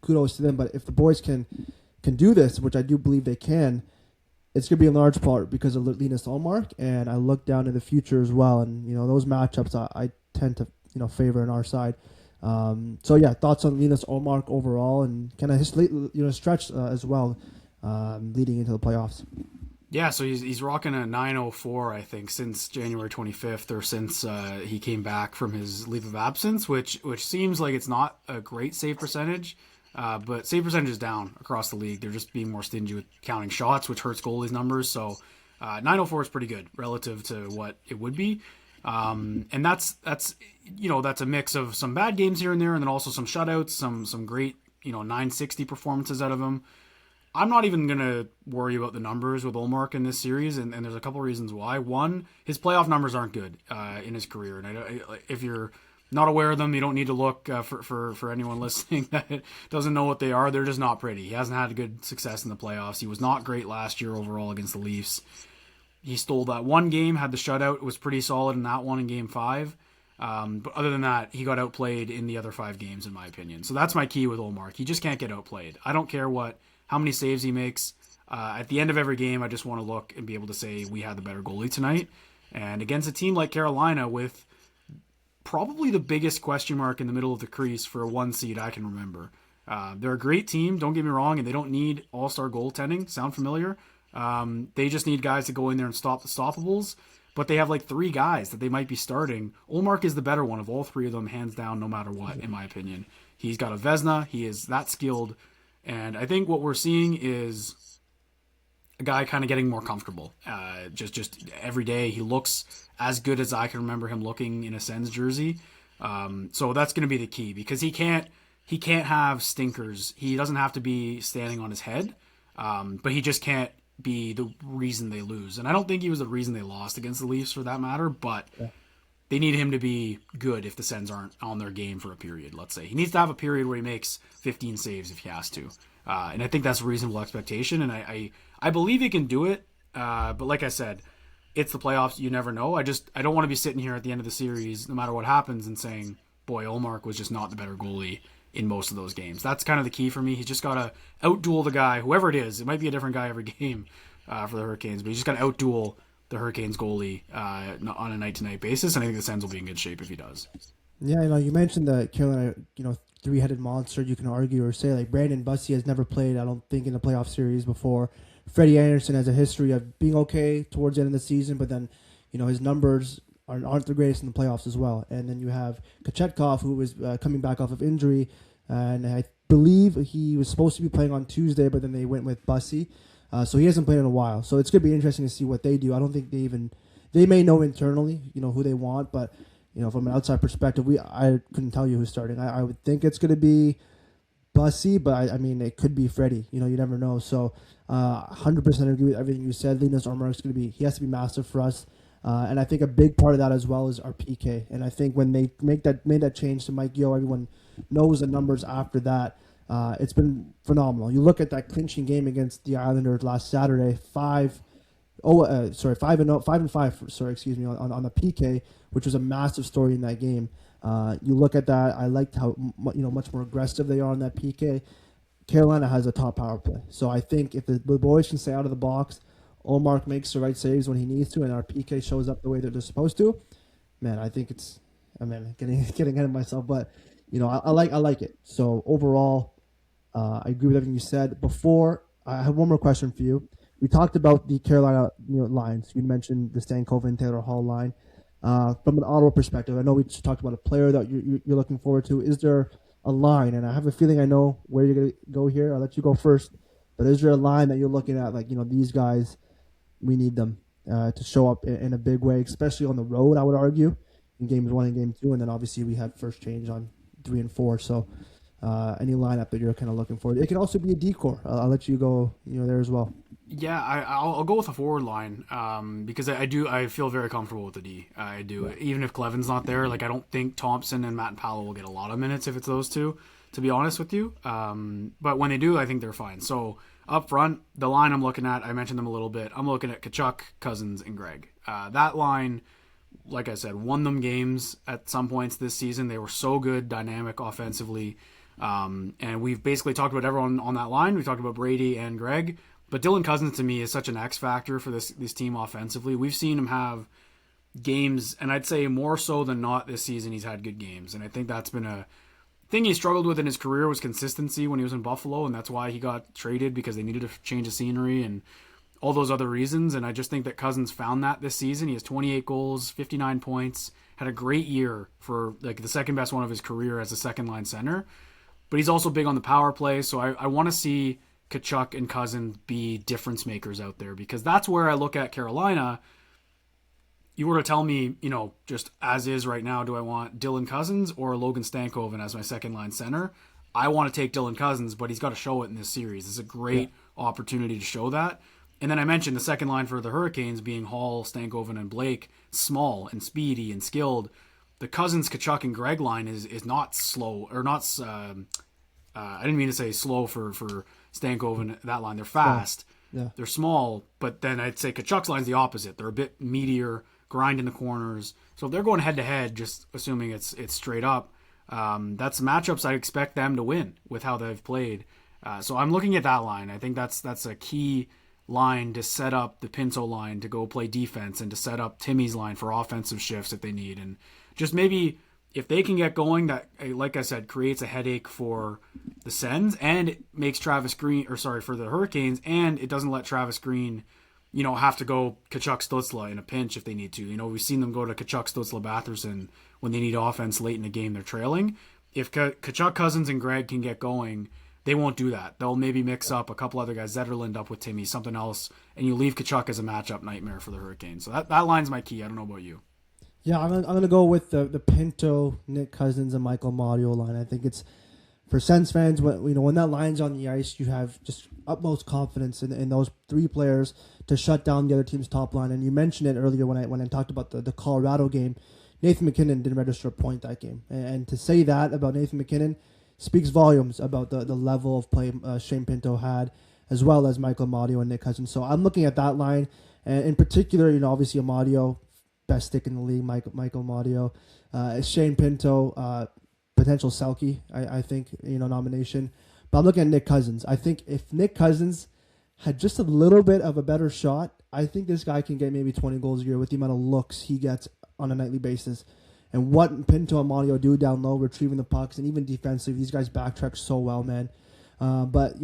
Kudos to them. But if the boys can do this, which I do believe they can, it's going to be in large part because of Linus Ullmark, and I look down to the future as well. And, those matchups I tend to, favor on our side. Thoughts on Linus Ullmark overall and kind of his stretch as well leading into the playoffs. Yeah, so he's rocking a 9.04, I think, since January 25th or since he came back from his leave of absence, which seems like it's not a great save percentage. But save percentage is down across the league. They're just being more stingy with counting shots, which hurts goalies' numbers. So 9.04 is pretty good relative to what it would be. And that's a mix of some bad games here and there, and then also some shutouts, some great 960 performances out of him. I'm not even going to worry about the numbers with Ullmark in this series, and there's a couple reasons why. One, his playoff numbers aren't good in his career, and if you're not aware of them, you don't need to look for anyone listening that doesn't know what they are. They're just not pretty. He hasn't had good success in the playoffs. He was not great last year overall against the Leafs. He stole that one game, had the shutout, was pretty solid in that one in Game 5. But other than that, he got outplayed in the other 5 games, in my opinion. So that's my key with Ullmark. He just can't get outplayed. I don't care how many saves he makes. At the end of every game, I just want to look and be able to say we had the better goalie tonight. And against a team like Carolina with probably the biggest question mark in the middle of the crease for a 1 seed I can remember. They're a great team, don't get me wrong, and they don't need all-star goaltending. Sound familiar? They just need guys to go in there and stop the stoppables. But they have like 3 guys that they might be starting. Ullmark is the better one of all 3 of them, hands down, no matter what, in my opinion. He's got a Vezina. He is that skilled. And I think what we're seeing is a guy kind of getting more comfortable. Just every day he looks as good as I can remember him looking in a Sens jersey. So that's going to be the key, because he can't have stinkers. He doesn't have to be standing on his head, but he just can't be the reason they lose. And I don't think he was the reason they lost against the Leafs for that matter, but they need him to be good if the Sens aren't on their game for a period, let's say. He needs to have a period where he makes 15 saves if he has to. And I think that's a reasonable expectation, and I believe he can do it. But like I said, it's the playoffs. You never know. I don't want to be sitting here at the end of the series, no matter what happens, and saying, boy, Ullmark was just not the better goalie in most of those games. That's kind of the key for me. He's just got to outduel the guy, whoever it is. It might be a different guy every game for the Hurricanes, but he's just got to outduel the Hurricanes goalie on a night-to-night basis, and I think the Sens will be in good shape if he does. Yeah, you mentioned the Carolina, 3-headed monster. You can argue or say like Brandon Bussi has never played, I don't think, in a playoff series before. Freddie Anderson has a history of being okay towards the end of the season, but then, his numbers aren't the greatest in the playoffs as well. And then you have Kochetkov, who was coming back off of injury, and I believe he was supposed to be playing on Tuesday, but then they went with Bussi. So he hasn't played in a while. So it's going to be interesting to see what they do. I don't think they may know internally, who they want, but, from an outside perspective, I couldn't tell you who's starting. I would think it's going to be Bussi, but I mean, it could be Freddie. You never know. So 100% agree with everything you said. Linus Ullmark he has to be massive for us. And I think a big part of that as well is our PK. And I think when they made that change to Mike Yeo, everyone knows the numbers after that. It's been phenomenal. You look at that clinching game against the Islanders last Saturday, 5-5 on the PK, which was a massive story in that game. You look at that. I liked how much more aggressive they are on that PK. Carolina has a top power play, so I think if the boys can stay out of the box, Ullmark makes the right saves when he needs to, and our PK shows up the way that they're supposed to. Man, I think getting ahead of myself, but I like it. So overall, I agree with everything you said. Before, I have one more question for you. We talked about the Carolina lines. You mentioned the Stankoven and Taylor Hall line. From an Ottawa perspective, I know we just talked about a player that you're looking forward to. Is there a line? And I have a feeling I know where you're going to go here. I'll let you go first. But is there a line that you're looking at, like, these guys, we need them to show up in a big way, especially on the road, I would argue, in games 1 and game 2. And then obviously we have first change on 3 and 4. So any lineup that you're kind of looking for. It can also be a decor. I'll let you go there as well. Yeah, I'll go with a forward line because I feel very comfortable with the D. I do. Even if Cleven's not there, like I don't think Thompson and Matt Powell will get a lot of minutes if it's those two, to be honest with you. But when they do, I think they're fine. So up front, the line I'm looking at, I mentioned them a little bit. I'm looking at Tkachuk, Cousins, and Greg. That line, like I said, won them games at some points this season. They were so good, dynamic offensively. And we've basically talked about everyone on that line. We've talked about Brady and Greg. But Dylan Cousins, to me, is such an X factor for this team offensively. We've seen him have games, and I'd say more so than not this season, he's had good games. And I think that's been a thing he struggled with in his career was consistency when he was in Buffalo, and that's why he got traded, because they needed to change of scenery and all those other reasons. And I just think that Cousins found that this season. He has 28 goals, 59 points, had a great year for like the second best one of his career as a second-line center. But he's also big on the power play, so I want to see Tkachuk and Cousins be difference makers out there, because that's where I look at Carolina. You were to tell me, just as is right now, do I want Dylan Cousins or Logan Stankoven as my second line center? I want to take Dylan Cousins, but he's got to show it in this series. It's a great opportunity to show that. And then I mentioned the second line for the Hurricanes being Hall, Stankoven, and Blake, small and speedy and skilled. The Cousins, Tkachuk, and Greg line is not slow, or not. I didn't mean to say slow for Stankoven, that line. They're fast. Yeah. They're small, but then I'd say Kachuk's line's the opposite. They're a bit meatier, grind in the corners. So if they're going head to head, just assuming it's straight up, that's matchups I expect them to win with how they've played. So I'm looking at that line. I think that's a key line to set up the Pinto line to go play defense and to set up Timmy's line for offensive shifts if they need. And just maybe if they can get going, that, like I said, creates a headache for the Sens and it makes for the Hurricanes, and it doesn't let Travis Green, have to go Kachuk Stützle in a pinch if they need to. We've seen them go to Kachuk Stützle Batherson when they need offense late in the game they're trailing. If Kachuk, Cousins, and Greg can get going, they won't do that. They'll maybe mix up a couple other guys, Zetterlund up with Timmy, something else, and you leave Kachuk as a matchup nightmare for the Hurricanes. So that line's my key. I don't know about you. Yeah, I'm gonna go with the Pinto, Nick Cousins, and Michael Amadio line. I think it's for Sens fans when that line's on the ice, you have just utmost confidence in those three players to shut down the other team's top line. And you mentioned it earlier when I talked about the Colorado game. Nathan MacKinnon didn't register a point that game, and to say that about Nathan MacKinnon speaks volumes about the level of play Shane Pinto had, as well as Michael Amadio and Nick Cousins. So I'm looking at that line, and in particular, obviously Amadio, best stick in the league, Michael Amadio, Shane Pinto, potential Selke, I think, nomination. But I'm looking at Nick Cousins. I think if Nick Cousins had just a little bit of a better shot, I think this guy can get maybe 20 goals a year with the amount of looks he gets on a nightly basis. And what Pinto and Amadio do down low, retrieving the pucks, and even defensively, these guys backtrack so well, man. But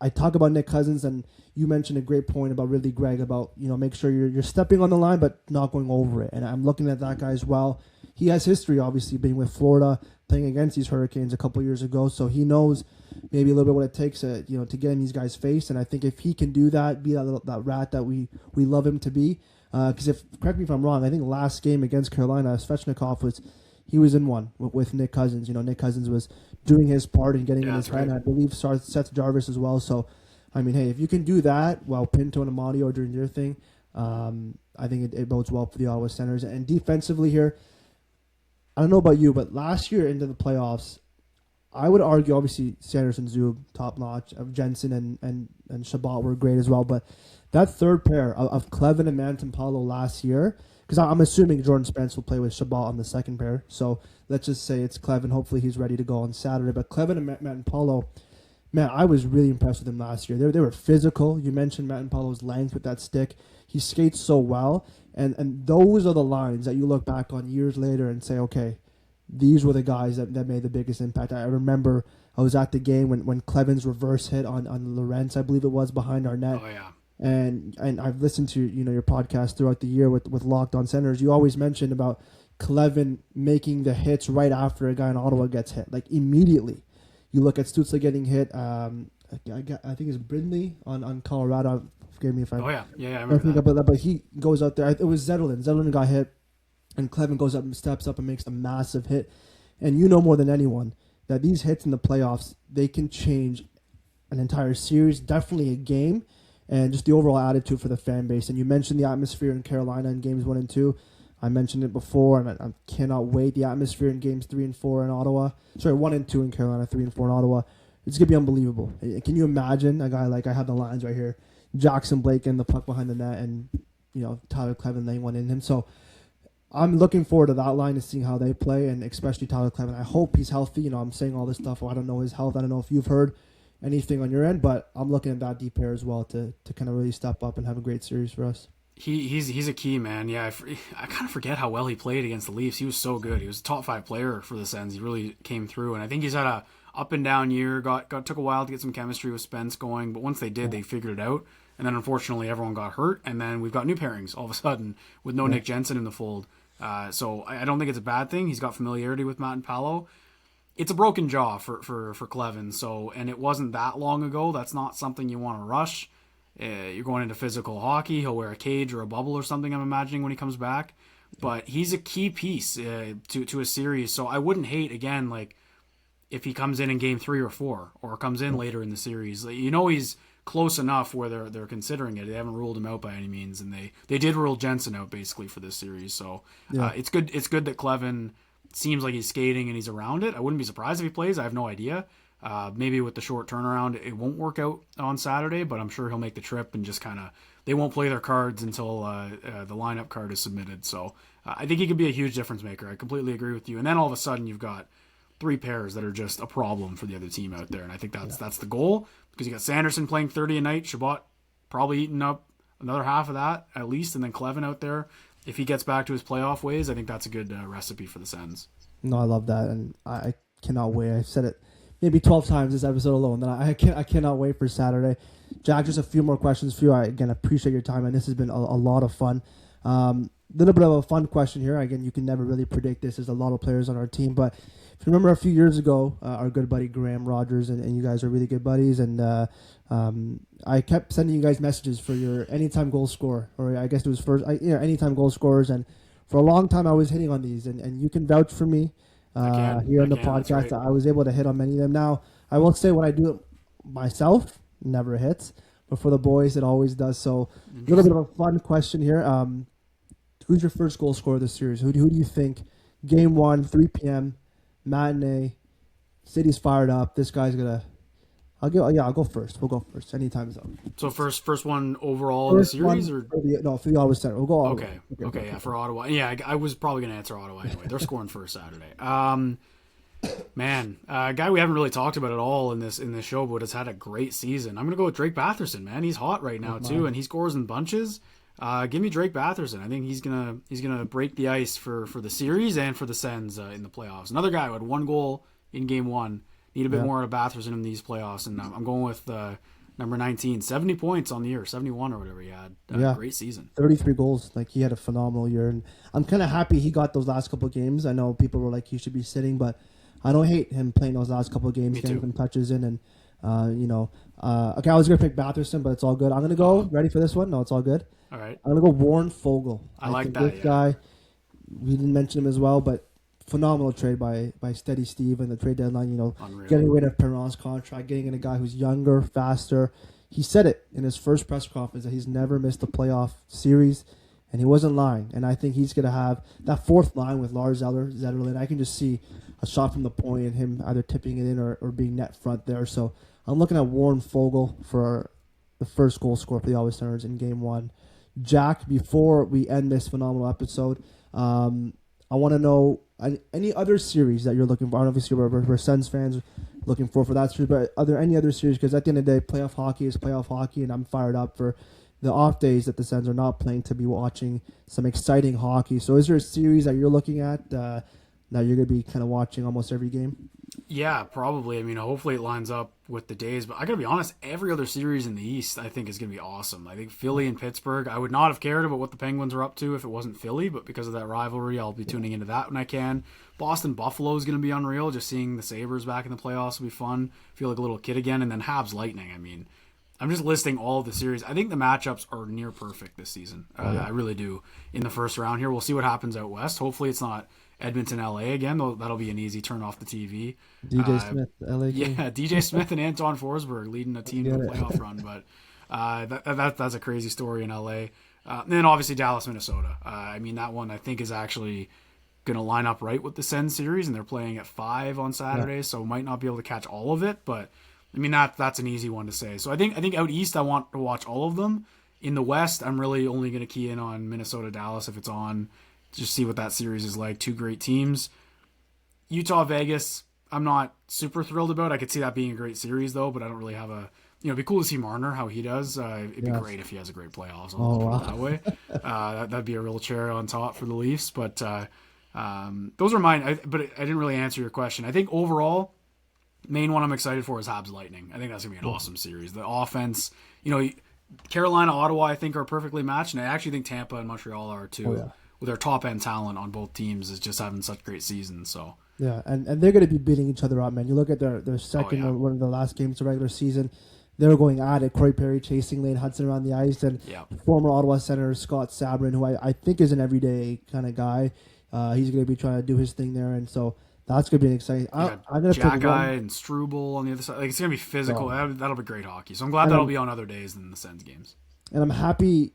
I talk about Nick Cousins, and you mentioned a great point about Ridley Gregg about make sure you're stepping on the line, but not going over it. And I'm looking at that guy as well. He has history, obviously, being with Florida, playing against these Hurricanes a couple years ago, so he knows maybe a little bit what it takes to get in these guys' face. And I think if he can do that, be that rat that we love him to be. Because correct me if I'm wrong, I think last game against Carolina, Svechnikov was in one with Nick Cousins. Nick Cousins was doing his part and getting in his head. I believe Seth Jarvis as well. So, I mean, hey, if you can do that while Pinto and Amadio are doing their thing, I think it bodes well for the Ottawa Senators. And defensively here, I don't know about you, but last year into the playoffs, I would argue, obviously, Sanders and Zub, top notch. Jensen and Shabbat were great as well. But that third pair of Clevin and Manton-Paulo last year, because I'm assuming Jordan Spence will play with Shabbat on the second pair. So let's just say it's Clevin. Hopefully he's ready to go on Saturday. But Clevin and Manton-Paulo, man, I was really impressed with him last year. They were physical. You mentioned Manton-Paulo's length with that stick. He skates so well. And those are the lines that you look back on years later and say, okay, these were the guys that made the biggest impact. I remember I was at the game when Clevin's reverse hit on Lorentz, I believe it was, behind our net. Oh, yeah. And I've listened to your podcast throughout the year with Locked On Senators. You always mentioned about Clevin making the hits right after a guy in Ottawa gets hit, like immediately. You look at Stützle getting hit. I think it's Brindley on Colorado. Forgive me if I. Oh yeah, I remember that. But he goes out there. It was Zetterlund. Zetterlund got hit, and Clevin goes up and steps up and makes a massive hit. And you know more than anyone that these hits in the playoffs, they can change an entire series, definitely a game, and just the overall attitude for the fan base. And you mentioned the atmosphere in Carolina in games 1 and 2. I mentioned it before, and I cannot wait. The atmosphere in games 3 and 4 in Ottawa. Sorry, 1 and 2 in Carolina, 3 and 4 in Ottawa. It's going to be unbelievable. Can you imagine a guy like, I have the lines right here, Jackson Blake and the puck behind the net, and Tyler Clevin laying one in him. So I'm looking forward to that line and seeing how they play, and especially Tyler Clevin. I hope he's healthy. I'm saying all this stuff. I don't know his health. I don't know if you've heard anything on your end, but I'm looking at that deep pair as well to kind of really step up and have a great series for us. He's a key man. Yeah, I kind of forget how well he played against the Leafs. He was so good. He was a top 5 player for the Sens. He really came through, and I think he's had a up and down year. Took a while to get some chemistry with Spence going, but once they did, they figured it out. And then unfortunately, everyone got hurt, and then we've got new pairings all of a sudden with no Nick Jensen in the fold. So I don't think it's a bad thing. He's got familiarity with Manton-Paulo. It's a broken jaw for Clevin. So, and it wasn't that long ago. That's not something you want to rush. You're going into physical hockey. He'll wear a cage or a bubble or something, I'm imagining, when he comes back. But he's a key piece to a series. So I wouldn't hate, again, like if he comes in game 3 or 4 or comes in later in the series. He's close enough where they're considering it. They haven't ruled him out by any means, and they did rule Jensen out basically for this series. So it's good that Clevin seems like he's skating and he's around it. I wouldn't be surprised if he plays. I have no idea. Maybe with the short turnaround, it won't work out on Saturday, but I'm sure he'll make the trip and just kind of they won't play their cards until the lineup card is submitted. So I think he could be a huge difference maker. I completely agree with you. And then all of a sudden you've got 3 pairs that are just a problem for the other team out there, and I think that's the goal because you got Sanderson playing 30 a night, Shabbat probably eating up another half of that at least, and then Clevin out there. If he gets back to his playoff ways, I think that's a good recipe for the Sens. No, I love that, and I cannot wait. I've said it maybe 12 times this episode alone. That I cannot wait for Saturday. Jack, just a few more questions for you. I again appreciate your time, and this has been a lot of fun. Little bit of a fun question here. Again, you can never really predict this. There's a lot of players on our team, but if you remember a few years ago, our good buddy Graham Rogers and you guys are really good buddies, and I kept sending you guys messages for your anytime goal scorer, or I guess it was first, anytime goal scorers, and for a long time I was hitting on these, and you can vouch for me here on the podcast. I was able to hit on many of them. Now, I will say when I do it myself, never hits, but for the boys, it always does. So a little bit of a fun question here. Who's your first goal scorer of the series? Who do you think? Game 1, 3 p.m., matinee, city's fired up. This guy's gonna. I'll go first. We'll go first. Anytime's up. So first one overall in the series, or for the Ottawa Senators. We'll go. Okay, yeah, for Ottawa. Yeah, I was probably gonna answer Ottawa anyway. They're scoring first Saturday. Man, a guy we haven't really talked about at all in this show, but has had a great season. I'm gonna go with Drake Batherson. Man, he's hot right now too, and he scores in bunches. Give me Drake Batherson. I think he's gonna break the ice for the series and for the Sens in the playoffs. Another guy who had 1 goal in game 1. Need a bit more out of Batherson in these playoffs, and I'm going with number 19, 70 points on the year, 71 or whatever he had. Great season. 33 goals. Like, he had a phenomenal year, and I'm kind of happy he got those last couple of games. I know people were like he should be sitting, but I don't hate him playing those last couple of games, getting some touches in, and okay, I was gonna pick Batherson, but it's all good. I'm gonna go. Ready for this one? No, it's all good. All right. I'm gonna go Warren Fogle. I like that. This guy, we didn't mention him as well, but phenomenal trade by Steady Steve and the trade deadline. Unreal. Getting rid of Perron's contract, getting in a guy who's younger, faster. He said it in his first press conference that he's never missed a playoff series, and he wasn't lying. And I think he's gonna have that fourth line with Lars Zetterlund. I can just see a shot from the point and him either tipping it in or being net front there. So I'm looking at Warren Fogle for the first goal scorer for the Ottawa Senators in Game 1. Jack, before we end this phenomenal episode, I want to know any other series that you're looking for. Obviously, we're Sens fans looking for that series, but are there any other series? Because at the end of the day, playoff hockey is playoff hockey, and I'm fired up for the off days that the Sens are not playing to be watching some exciting hockey. So is there a series that you're looking at that you're going to be kind of watching almost every game? Yeah, probably. I mean, hopefully it lines up with the days. But I got to be honest, every other series in the East I think is going to be awesome. I think Philly and Pittsburgh, I would not have cared about what the Penguins are up to if it wasn't Philly, but because of that rivalry, I'll be tuning into that when I can. Boston Buffalo is going to be unreal. Just seeing the Sabres back in the playoffs will be fun. Feel like a little kid again. And then Habs Lightning. I mean, I'm just listing all of the series. I think the matchups are near perfect this season. I really do. In the first round here, we'll see what happens out west. Hopefully it's not Edmonton, LA again. That'll be an easy turn off the TV. DJ Smith, LA. Yeah, DJ Smith and Anton Forsberg leading a team to a playoff run. But that's a crazy story in LA. And then obviously Dallas, Minnesota. I mean, that one I think is actually going to line up right with the Sens series, and they're playing at 5 on Saturday, so might not be able to catch all of it. But I mean, that's an easy one to say. So I think out east I want to watch all of them. In the west, I'm really only going to key in on Minnesota, Dallas if it's on. Just see what that series is like. 2 great teams. Utah, Vegas, I'm not super thrilled about. I could see that being a great series, though, but I don't really have a... it'd be cool to see Marner, how he does. It'd be great if he has a great playoffs. I'll put it that way. That'd be a real cherry on top for the Leafs. But those are mine. But I didn't really answer your question. I think overall, main one I'm excited for is Habs Lightning. I think that's going to be an awesome series. The offense, Carolina, Ottawa, I think are perfectly matched, and I actually think Tampa and Montreal are too. With their top end talent on both teams is just having such great seasons. So yeah, and they're going to be beating each other up, man. You look at their second one of the last games of the regular season, they were going at it. Corey Perry chasing Lane Hudson around the ice, and former Ottawa Senator Scott Sabrin, who I think is an everyday kind of guy. He's going to be trying to do his thing there, and so that's going to be an exciting. I'm going to pick Guy and Struble on the other side. Like, it's going to be physical. That'll be great hockey. So I'm glad that'll be on other days than the Sens games. And I'm happy.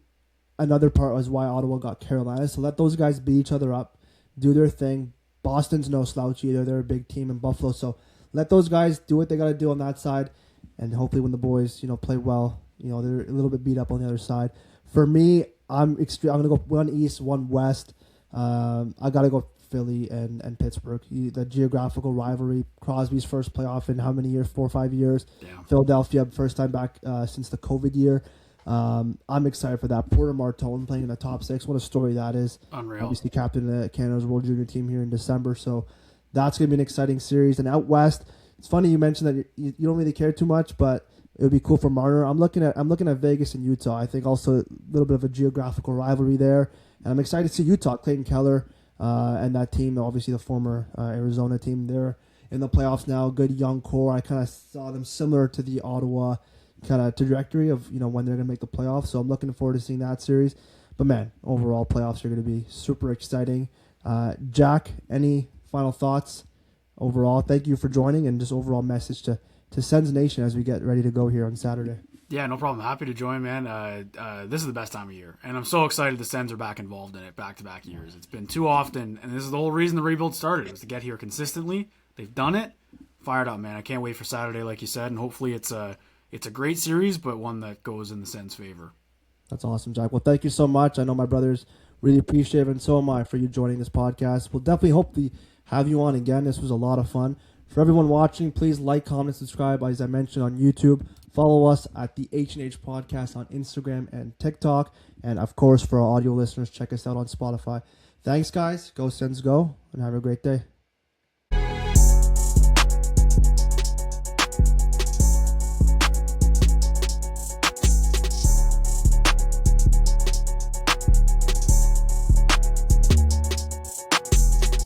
Another part was why Ottawa got Carolina. So let those guys beat each other up, do their thing. Boston's no slouch either. They're a big team in Buffalo. So let those guys do what they got to do on that side, and hopefully when the boys, play well, they're a little bit beat up on the other side. For me, I'm going to go one East, one West. I got to go Philly and Pittsburgh. The geographical rivalry, Crosby's first playoff in how many years? 4 or 5 years. Yeah. Philadelphia, first time back since the COVID year. I'm excited for that. Porter Martone playing in the top 6. What a story that is. Unreal. Obviously captain of Canada's World Junior team here in December. So that's going to be an exciting series. And out West, it's funny you mentioned that you don't really care too much, but it would be cool for Marner. I'm looking at Vegas and Utah. I think also a little bit of a geographical rivalry there. And I'm excited to see Utah, Clayton Keller, and that team, obviously the former Arizona team. They're in the playoffs now. Good young core. I kind of saw them similar to the Ottawa kind of trajectory of when they're going to make the playoffs. So I'm looking forward to seeing that series. But man, overall playoffs are going to be super exciting. Jack, any final thoughts overall? Thank you for joining, and just overall message to Sens Nation as we get ready to go here on Saturday. Yeah, no problem. Happy to join, man. This is the best time of year, and I'm so excited the Sens are back involved in it back-to-back years. It's been too often, and this is the whole reason the rebuild started, was to get here consistently. They've done it. Fired up, man. I can't wait for Saturday, like you said, and hopefully it's a great series, but one that goes in the Sens' favor. That's awesome, Jack. Well, thank you so much. I know my brothers really appreciate it, and so am I, for you joining this podcast. We'll definitely hope to have you on again. This was a lot of fun. For everyone watching, please like, comment, subscribe, as I mentioned, on YouTube. Follow us at the HnH Podcast on Instagram and TikTok. And, of course, for our audio listeners, check us out on Spotify. Thanks, guys. Go Sens, go, and have a great day.